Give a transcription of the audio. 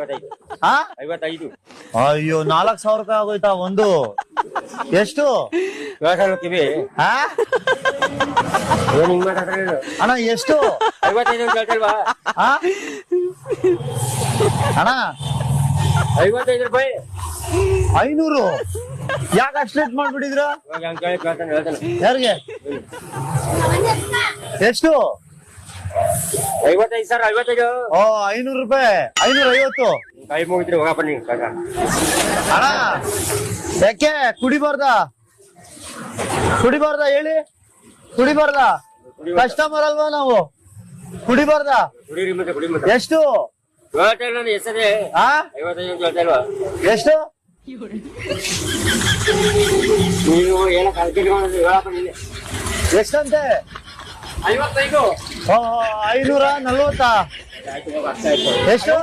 ಹಾ 55. ಅಯ್ಯೋ 4,000 ರೂಪಾಯಿ ಆಗೋಯ್ತಾ ಒಂದು? ಎಷ್ಟು ಕಿವಿ ಹಾ ಏನ್ ಹಿಂಗ್ ಮಾತಾಡ್ತಾರೆ ಅಣ್ಣ? ಎಷ್ಟು 55 ಅಂತ ಹೇಳ್ತಲ್ವಾ? ಹಾ ಅಣ್ಣ 55 ರೂಪಾಯಿ. 500 ಯಾಕೆ ಅಷ್ಟು ರೇಟ್ ಮಾಡ್ಬಿಟ್ಟಿದ್ರ? ಇವಾಗ ಹಂಗ್ ಕೇಳಿ ಕೇಳ್ತಾನೆ ಹೇಳ್ತಾನೆ. ಯಾರಿಗೆ? ಎಷ್ಟು? 55 ಸರ್ 55. ಓ 500 ರೂಪಾಯಿ. 550. ಕೈ ಮುಗಿದ್ರಿ ಹೋಗಪ್ಪ ನೀವು ಕಾಕ. ಅಣ್ಣ ಯಾಕೆ ಕುಡಿಬಾರ್ದಾ ಹೇಳಿ? ಕುಡಿಬಾರ್ದಾ? ಕಸ್ಟಮರ್ ಅಲ್ವಾ ನಾವು? ಕುಡಿಬಾರ್ದಾ? ಕುಡೀರಿ ಮತ್ತೆ ಕುಡಿ ಮತ್ತೆ. ಎಷ್ಟು? ಹೇಳ್ತಾ ಇಲ್ಲ ನಾನು ಎಷ್ಟೇ ಹಾ 55 ಅಂತ ಹೇಳ್ತಾ ಇಲ್ವಾ? ಎಷ್ಟು? ನೀವು ಏನೋ ಕಾಲ್ಕಿಟ್ ಮಾಡಿದ್ರಿ ಹೇಳಪ್ಪ ನೀನೆ. ಎಷ್ಟಂತೆ? 55. 540. ಆಯ್ತು ಹೋಗ ಅಷ್ಟೇ ಆಯ್ತು. ಎಷ್ಟು?